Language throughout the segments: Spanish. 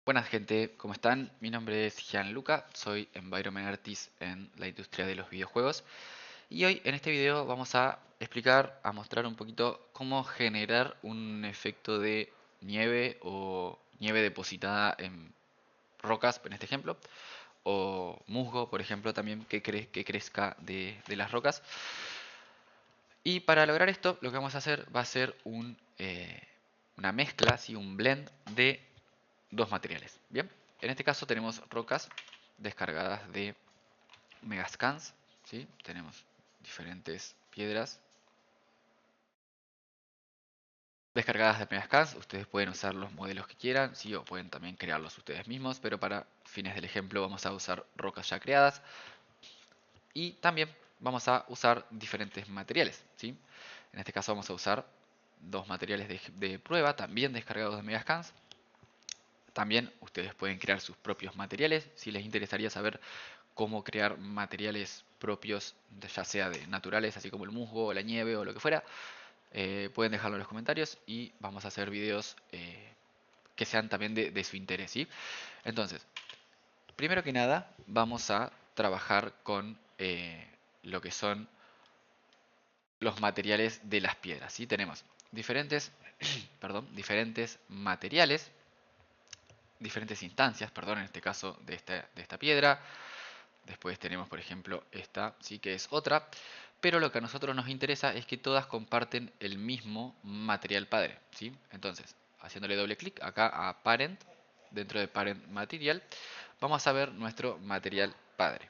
Buenas gente, ¿cómo están? Mi nombre es Gianluca, soy Environment Artist en la industria de los videojuegos y hoy en este video vamos a explicar, a mostrar un poquito cómo generar un efecto de nieve o nieve depositada en rocas, en este ejemplo, o musgo, por ejemplo, también que crezca de las rocas. Y para lograr esto, lo que vamos a hacer va a ser una mezcla, ¿sí? Un blend de dos materiales. Bien, en este caso tenemos rocas descargadas de Megascans, ¿sí? Tenemos diferentes piedras descargadas de Megascans. Ustedes pueden usar los modelos que quieran, ¿sí? O pueden también crearlos ustedes mismos, pero para fines del ejemplo vamos a usar rocas ya creadas y también vamos a usar diferentes materiales, ¿sí? En este caso vamos a usar dos materiales de prueba también descargados de Megascans. También ustedes pueden crear sus propios materiales si les interesaría saber cómo crear materiales propios, ya sea de naturales, así como el musgo o la nieve o lo que fuera. Pueden dejarlo en los comentarios y vamos a hacer videos que sean también de su interés, ¿sí? Entonces, primero que nada, vamos a trabajar con lo que son los materiales de las piedras, ¿sí? Tenemos diferentes, perdón, diferentes materiales, diferentes instancias, perdón, en este caso de esta piedra. Después tenemos, por ejemplo, esta, sí que es otra. Pero lo que a nosotros nos interesa es que todas comparten el mismo material padre, ¿sí? Entonces, haciéndole doble clic acá a Parent, dentro de Parent Material, vamos a ver nuestro material padre.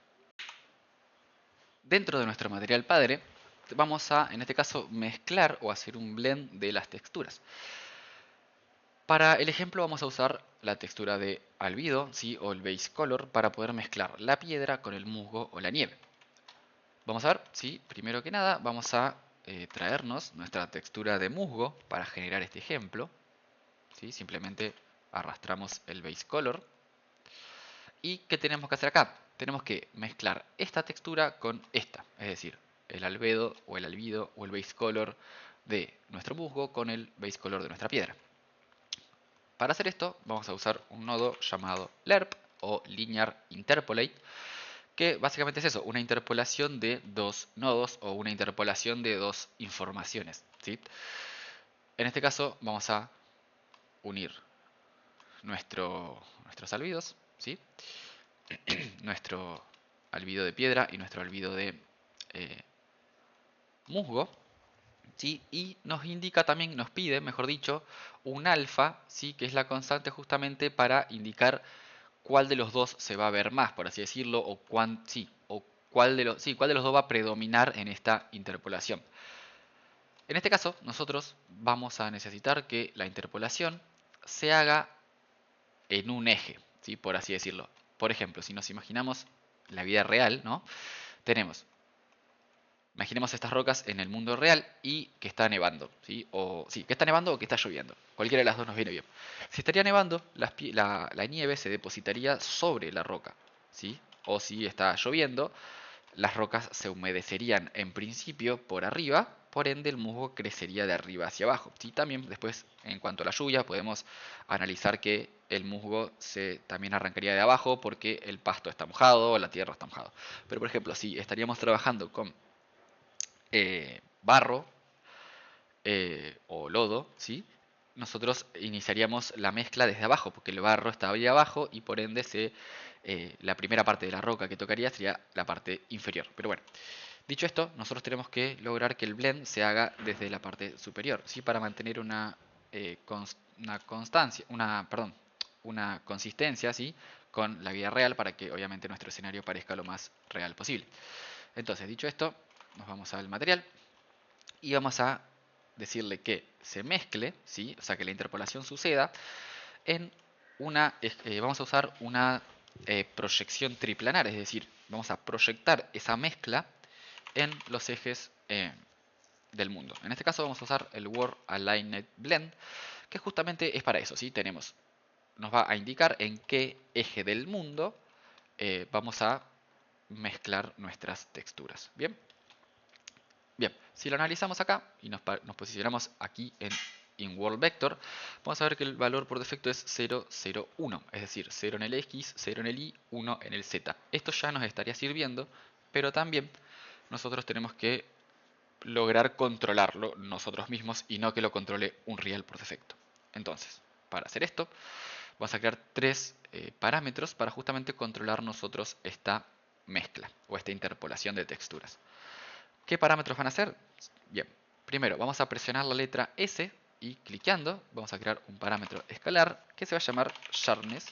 Dentro de nuestro material padre, vamos a, en este caso, mezclar o hacer un blend de las texturas. Para el ejemplo vamos a usar la textura de albedo, ¿sí? O el base color para poder mezclar la piedra con el musgo o la nieve. Vamos a ver, sí, primero que nada vamos a traernos nuestra textura de musgo para generar este ejemplo. ¿Sí? Simplemente arrastramos el base color. ¿Y qué tenemos que hacer acá? Tenemos que mezclar esta textura con esta, es decir, el albedo o el albedo o el base color de nuestro musgo con el base color de nuestra piedra. Para hacer esto vamos a usar un nodo llamado LERP o Linear Interpolate, que básicamente es eso, una interpolación de dos nodos o una interpolación de dos informaciones, ¿sí? En este caso vamos a unir nuestros albedos, ¿sí? Nuestro albedo de piedra y nuestro albedo de eh, musgo, ¿sí? Y nos indica también, nos pide, mejor dicho, un alfa, ¿sí? Que es la constante justamente para indicar cuál de los dos se va a ver más, por así decirlo, o cuál de los dos va a predominar en esta interpolación. En este caso, nosotros vamos a necesitar que la interpolación se haga en un eje, ¿sí? Por así decirlo. Por ejemplo, si nos imaginamos la vida real, ¿no? Tenemos, imaginemos estas rocas en el mundo real y que está nevando, ¿sí? O sí, que está nevando o que está lloviendo. Cualquiera de las dos nos viene bien. Si estaría nevando, la nieve se depositaría sobre la roca, ¿sí? O si está lloviendo, las rocas se humedecerían en principio por arriba, por ende el musgo crecería de arriba hacia abajo. ¿Sí? También después, en cuanto a la lluvia, podemos analizar que el musgo se también arrancaría de abajo porque el pasto está mojado o la tierra está mojado. Pero por ejemplo, si estaríamos trabajando con barro o lodo, ¿sí? Nosotros iniciaríamos la mezcla desde abajo, porque el barro está ahí abajo y por ende la primera parte de la roca que tocaría sería la parte inferior. Pero bueno, dicho esto, nosotros tenemos que lograr que el blend se haga desde la parte superior, ¿sí? Para mantener una constancia, una consistencia, ¿sí? Con la vida real para que obviamente nuestro escenario parezca lo más real posible. Entonces, dicho esto, nos vamos al material y vamos a decirle que se mezcle, ¿sí? O sea, que la interpolación suceda en vamos a usar una proyección triplanar, es decir, vamos a proyectar esa mezcla en los ejes del mundo. En este caso vamos a usar el World Aligned Blend, que justamente es para eso, ¿sí? Nos va a indicar en qué eje del mundo vamos a mezclar nuestras texturas. Bien, bien, si lo analizamos acá y nos posicionamos aquí InWorldVector, vamos a ver que el valor por defecto es 0, 0, 1, es decir, 0 en el X, 0 en el Y, 1 en el Z. Esto ya nos estaría sirviendo, pero también nosotros tenemos que lograr controlarlo nosotros mismos y no que lo controle un real por defecto. Entonces, para hacer esto, vamos a crear tres parámetros para justamente controlar nosotros esta mezcla o esta interpolación de texturas. ¿Qué parámetros van a ser? Bien, primero vamos a presionar la letra S y cliqueando vamos a crear un parámetro escalar que se va a llamar Sharpness.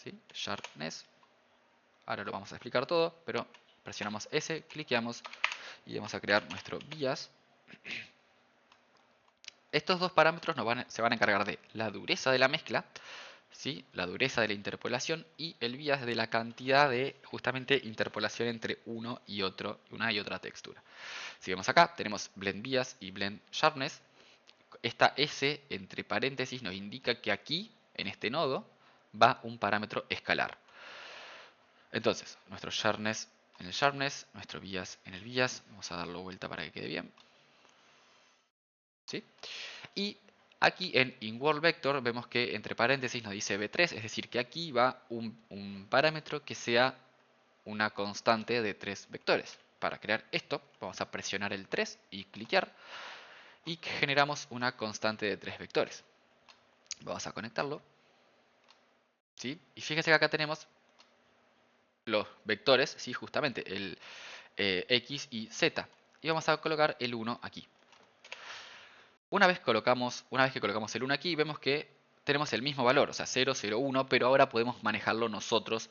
¿Sí? Sharpness. Ahora lo vamos a explicar todo, pero presionamos S, cliqueamos y vamos a crear nuestro bias. Estos dos parámetros se van a encargar de la dureza de la mezcla, ¿sí? La dureza de la interpolación y el bias de la cantidad de justamente interpolación entre una y otra textura. Si vemos acá, tenemos blend bias y blend sharpness. Esta S entre paréntesis nos indica que aquí, en este nodo, va un parámetro escalar. Entonces, nuestro sharpness en el sharpness, nuestro bias en el bias. Vamos a darlo vuelta para que quede bien. ¿Sí? Y aquí en InWorldVector vemos que entre paréntesis nos dice B3, es decir, que aquí va un parámetro que sea una constante de 3 vectores. Para crear esto, vamos a presionar el 3 y cliquear y generamos una constante de 3 vectores. Vamos a conectarlo. ¿Sí? Y fíjense que acá tenemos los vectores, ¿sí? Justamente el X y Z. Y vamos a colocar el 1 aquí. Una vez que colocamos el 1 aquí, vemos que tenemos el mismo valor, o sea 0, 0, 1, pero ahora podemos manejarlo nosotros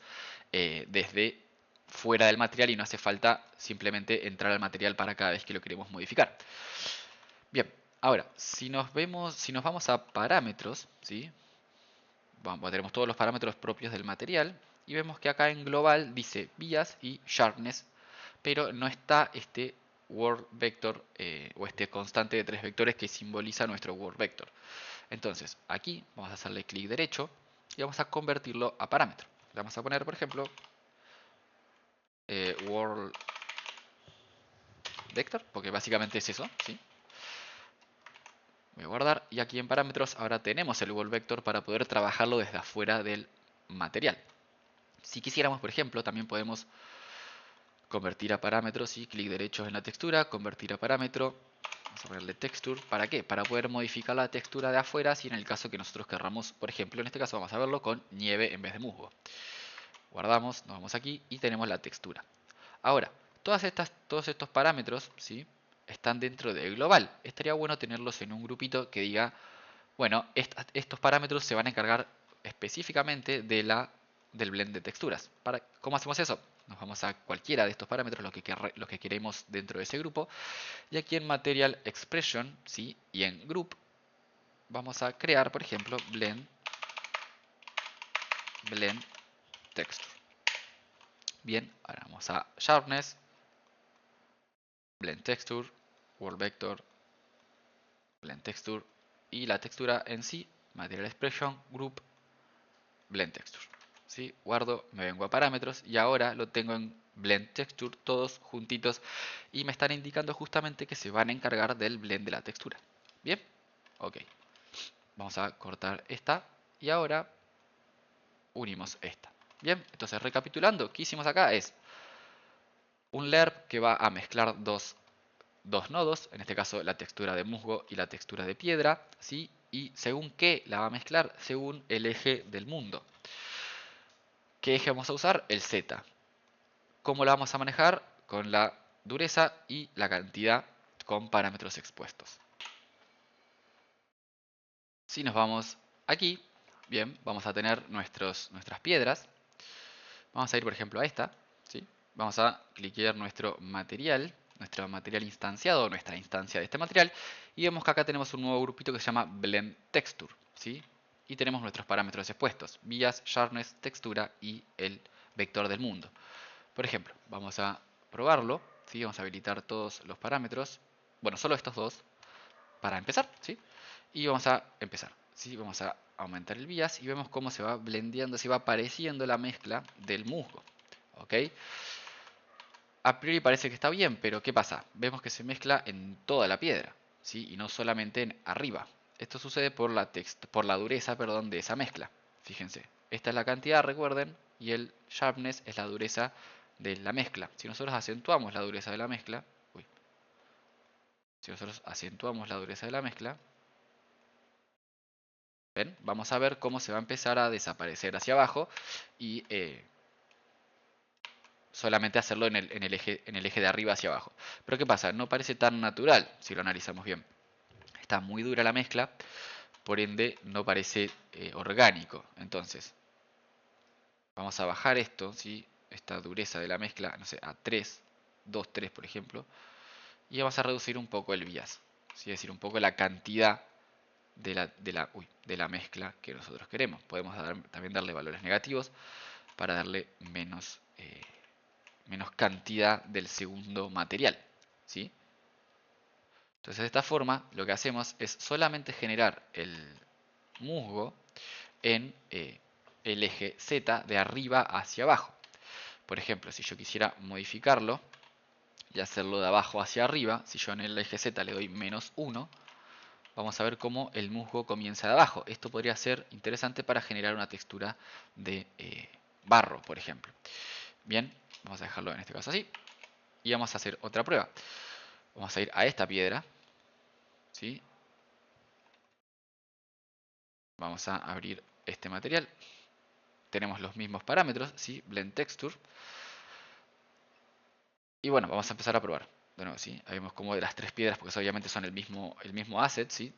desde fuera del material y no hace falta simplemente entrar al material para cada vez que lo queremos modificar. Bien, ahora, si nos vamos a parámetros, ¿sí? Tenemos todos los parámetros propios del material y vemos que acá en global dice bias y sharpness, pero no está este world vector o este constante de 3 vectores que simboliza nuestro world vector. Entonces aquí vamos a hacerle clic derecho y vamos a convertirlo a parámetro. Le vamos a poner, por ejemplo, world vector, porque básicamente es eso, ¿sí? Voy a guardar y aquí en parámetros ahora tenemos el world vector para poder trabajarlo desde afuera del material. Si quisiéramos, por ejemplo, también podemos convertir a parámetros y clic derecho en la textura, convertir a parámetro. Vamos a ponerle texture. ¿Para qué? Para poder modificar la textura de afuera si en el caso que nosotros querramos, por ejemplo, en este caso vamos a verlo con nieve en vez de musgo. Guardamos, nos vamos aquí y tenemos la textura. Ahora, todos estos parámetros, ¿sí? Están dentro de global. Estaría bueno tenerlos en un grupito que diga, bueno, estos parámetros se van a encargar específicamente del blend de texturas. ¿Cómo hacemos eso? Nos vamos a cualquiera de estos parámetros, los que queremos dentro de ese grupo. Y aquí en Material Expression, ¿sí? Y en Group, vamos a crear, por ejemplo, blend Texture. Bien, ahora vamos a Sharpness, Blend Texture, World Vector, Blend Texture y la textura en sí, Material Expression, Group, Blend Texture. ¿Sí? Guardo, me vengo a parámetros y ahora lo tengo en Blend Texture todos juntitos y me están indicando justamente que se van a encargar del blend de la textura. Bien, ok. Vamos a cortar esta y ahora unimos esta. Bien, entonces recapitulando, ¿qué hicimos acá? Es un LERP que va a mezclar dos nodos, en este caso la textura de musgo y la textura de piedra, ¿sí? Y según qué la va a mezclar, según el eje del mundo. ¿Qué eje vamos a usar? El Z. ¿Cómo la vamos a manejar? Con la dureza y la cantidad con parámetros expuestos. Si nos vamos aquí, bien, vamos a tener nuestras piedras. Vamos a ir, por ejemplo, a esta, ¿sí? Vamos a cliquear nuestro material instanciado, nuestra instancia de este material, y vemos que acá tenemos un nuevo grupito que se llama Blend Texture, ¿sí? Y tenemos nuestros parámetros expuestos, bias, sharpness, textura y el vector del mundo. Por ejemplo, vamos a probarlo, ¿sí? Vamos a habilitar todos los parámetros, bueno, solo estos dos, para empezar, ¿sí? Y vamos a empezar, ¿sí? Vamos a aumentar el bias y vemos cómo se va blendeando, se va apareciendo la mezcla del musgo, ¿ok? A priori parece que está bien, pero ¿qué pasa? Vemos que se mezcla en toda la piedra, ¿sí? Y no solamente en arriba. Esto sucede por la dureza, perdón, de esa mezcla. Fíjense, esta es la cantidad, recuerden, y el sharpness es la dureza de la mezcla. Si nosotros acentuamos la dureza de la mezcla, si nosotros acentuamos la dureza de la mezcla, ¿ven? Vamos a ver cómo se va a empezar a desaparecer hacia abajo y solamente hacerlo en el eje de arriba hacia abajo. Pero ¿qué pasa? No parece tan natural si lo analizamos bien. Está muy dura la mezcla, por ende no parece orgánico. Entonces, vamos a bajar esto, ¿sí? Esta dureza de la mezcla, no sé, a 3, 2, 3 por ejemplo, y vamos a reducir un poco el bias, ¿sí? Es decir, un poco la cantidad de la mezcla que nosotros queremos. Podemos también darle valores negativos para darle menos cantidad del segundo material, ¿sí? Entonces de esta forma lo que hacemos es solamente generar el musgo en el eje Z de arriba hacia abajo. Por ejemplo, si yo quisiera modificarlo y hacerlo de abajo hacia arriba, si yo en el eje Z le doy -1, vamos a ver cómo el musgo comienza de abajo. Esto podría ser interesante para generar una textura de barro, por ejemplo. Bien, vamos a dejarlo en este caso así. Y vamos a hacer otra prueba. Vamos a ir a esta piedra, ¿sí? Vamos a abrir este material. Tenemos los mismos parámetros, ¿sí? Blend Texture. Y bueno, vamos a empezar a probar. De nuevo, ¿sí? Ahí vemos como de las tres piedras, porque obviamente son el mismo asset, ¿sí?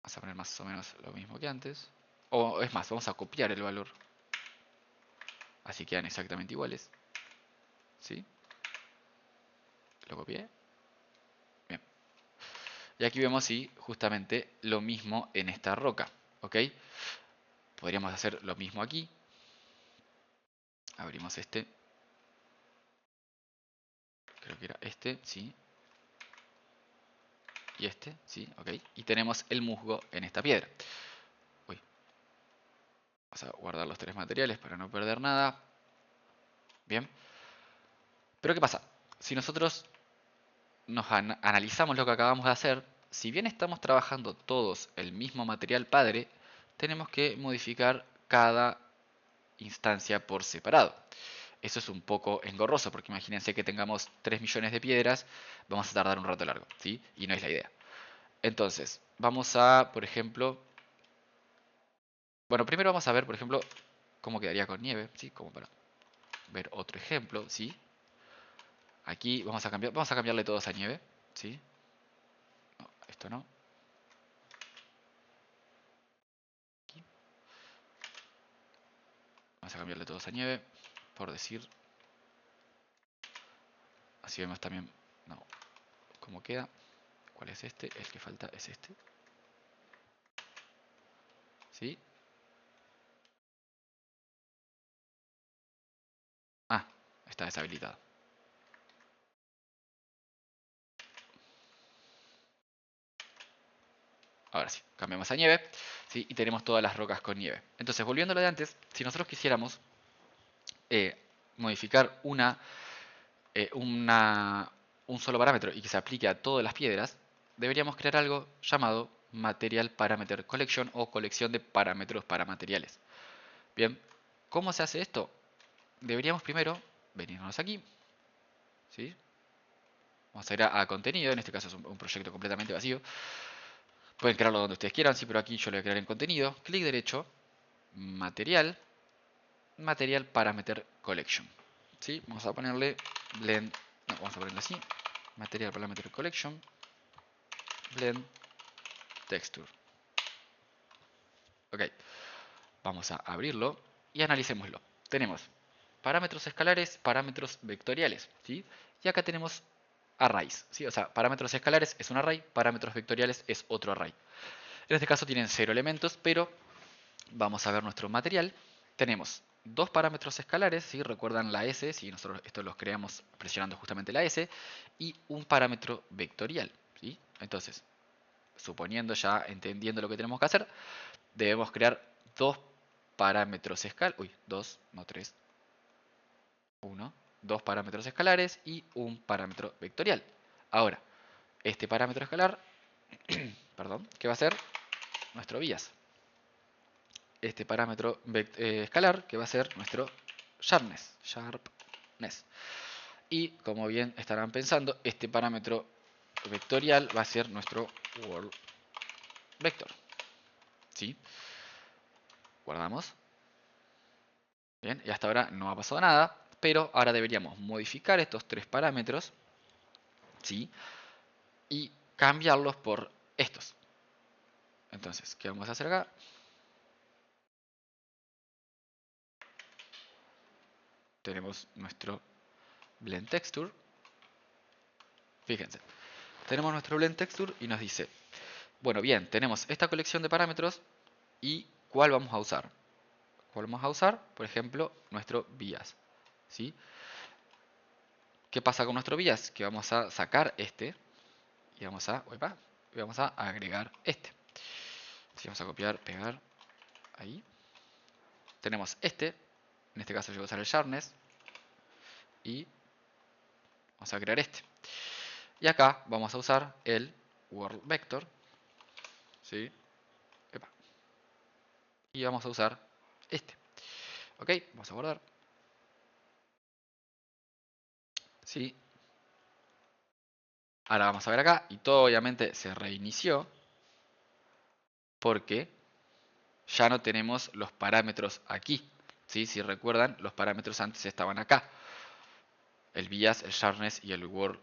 Vamos a poner más o menos lo mismo que antes. O es más, vamos a copiar el valor. Así quedan exactamente iguales. ¿Sí? Lo copié. Bien. Y aquí vemos, sí, justamente lo mismo en esta roca. ¿Ok? Podríamos hacer lo mismo aquí. Abrimos este. Creo que era este, sí. Y este, sí, ok. Y tenemos el musgo en esta piedra. Uy. Vamos a guardar los tres materiales para no perder nada. Bien. Pero ¿qué pasa? Si nosotros analizamos lo que acabamos de hacer, si bien estamos trabajando todos el mismo material padre, tenemos que modificar cada instancia por separado. Eso es un poco engorroso, porque imagínense que tengamos 3 millones de piedras, vamos a tardar un rato largo, ¿sí? Y no es la idea. Entonces, vamos a, por ejemplo... Bueno, primero vamos a ver, por ejemplo, cómo quedaría con nieve, ¿sí? Como para ver otro ejemplo, ¿sí? Aquí vamos a cambiarle todos a nieve, ¿sí? No, esto no. Aquí. Vamos a cambiarle todos a nieve, por decir. Así vemos también, no, cómo queda. ¿Cuál es este? El que falta es este. ¿Sí? Ah, está deshabilitado. Ahora sí, cambiamos a nieve, ¿sí? Y tenemos todas las rocas con nieve. Entonces, volviendo a lo de antes, si nosotros quisiéramos modificar un solo parámetro y que se aplique a todas las piedras, deberíamos crear algo llamado Material Parameter Collection o colección de parámetros para materiales. Bien, ¿cómo se hace esto? Deberíamos primero venirnos aquí, ¿sí? Vamos a ir a contenido, en este caso es un proyecto completamente vacío. Pueden crearlo donde ustedes quieran, sí, pero aquí yo lo voy a crear en contenido. Clic derecho, material, material parameter collection. ¿Sí? Vamos a ponerle blend, no, vamos a ponerle así, material parameter collection, blend texture. Ok, vamos a abrirlo y analicémoslo. Tenemos parámetros escalares, parámetros vectoriales, ¿sí? Y acá tenemos arrays, ¿sí? O sea, parámetros escalares es un array, parámetros vectoriales es otro array. En este caso tienen 0 elementos, pero vamos a ver nuestro material. Tenemos dos parámetros escalares, ¿sí? Recuerdan la S, si nosotros esto los creamos presionando justamente la S, y un parámetro vectorial, ¿sí? Entonces, suponiendo ya, entendiendo lo que tenemos que hacer, debemos crear dos parámetros escalares, uy, dos, no tres, uno, dos parámetros escalares y un parámetro vectorial. Ahora, este parámetro escalar, perdón, ¿qué va a ser? Nuestro bias. Este parámetro escalar, que va a ser nuestro sharpness. Y como bien estarán pensando, este parámetro vectorial va a ser nuestro world vector. ¿Sí? Guardamos. Bien, y hasta ahora no ha pasado nada, pero ahora deberíamos modificar estos tres parámetros, ¿sí? Y cambiarlos por estos. Entonces, ¿qué vamos a hacer acá? Tenemos nuestro blend texture. Fíjense, tenemos nuestro blend texture y nos dice, bueno, bien, tenemos esta colección de parámetros y ¿cuál vamos a usar? ¿Cuál vamos a usar? Por ejemplo, nuestro bias, ¿sí? ¿Qué pasa con nuestro bias? Que vamos a sacar este y vamos a agregar este. Si vamos a copiar, pegar, ahí. Tenemos este, en este caso yo voy a usar el sharpness y vamos a crear este. Y acá vamos a usar el world vector, ¿sí? Epa. Y vamos a usar este. Ok, vamos a guardar. Sí. Ahora vamos a ver acá y todo obviamente se reinició porque ya no tenemos los parámetros aquí. ¿Sí? Si recuerdan, los parámetros antes estaban acá. El bias, el sharpness y el world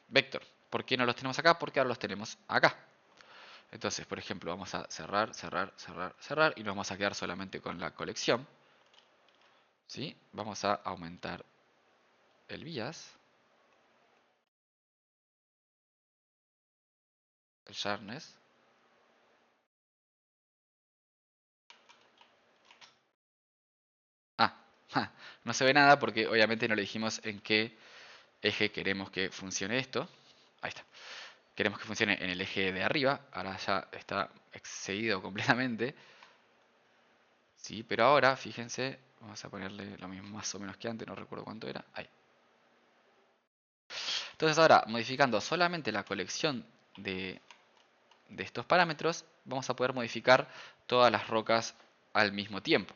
vector. ¿Por qué no los tenemos acá? Porque ahora los tenemos acá. Entonces, por ejemplo, vamos a cerrar, cerrar, cerrar, cerrar y nos vamos a quedar solamente con la colección. ¿Sí? Vamos a aumentar el bias, el sharpness. Ah, no se ve nada porque obviamente no le dijimos en qué eje queremos que funcione esto. Ahí está. Queremos que funcione en el eje de arriba. Ahora ya está excedido completamente. Sí, pero ahora, fíjense, vamos a ponerle lo mismo más o menos que antes, no recuerdo cuánto era. Ahí. Entonces ahora, modificando solamente la colección de estos parámetros, vamos a poder modificar todas las rocas al mismo tiempo.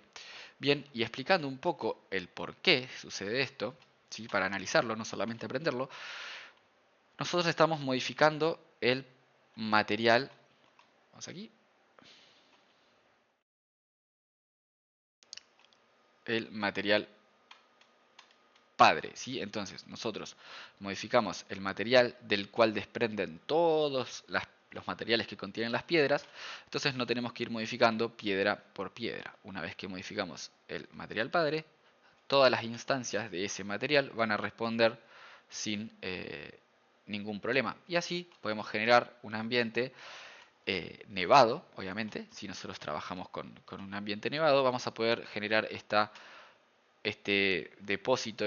Bien, y explicando un poco el por qué sucede esto, ¿sí? Para analizarlo, no solamente aprenderlo, nosotros estamos modificando el material, vamos aquí, el material padre, ¿sí? Entonces nosotros modificamos el material del cual desprenden todos los materiales que contienen las piedras, entonces no tenemos que ir modificando piedra por piedra. Una vez que modificamos el material padre, todas las instancias de ese material van a responder sin ningún problema. Y así podemos generar un ambiente nevado, obviamente. Si nosotros trabajamos con un ambiente nevado, vamos a poder generar este depósito,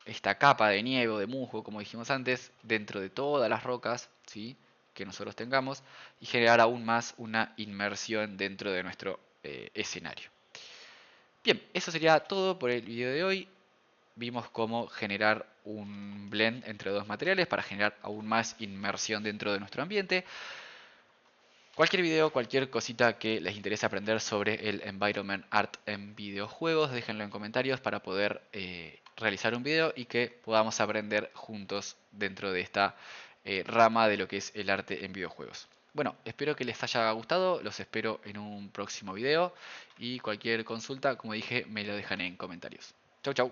esta capa de nieve o de musgo, como dijimos antes, dentro de todas las rocas, ¿sí? Que nosotros tengamos y generar aún más una inmersión dentro de nuestro escenario. Bien, eso sería todo por el video de hoy. Vimos cómo generar un blend entre dos materiales para generar aún más inmersión dentro de nuestro ambiente. Cualquier video, cualquier cosita que les interese aprender sobre el Environment Art en videojuegos, déjenlo en comentarios para poder realizar un video y que podamos aprender juntos dentro de esta rama de lo que es el arte en videojuegos. Bueno, espero que les haya gustado, los espero en un próximo video y cualquier consulta, como dije, me lo dejan en comentarios. Chau, chau.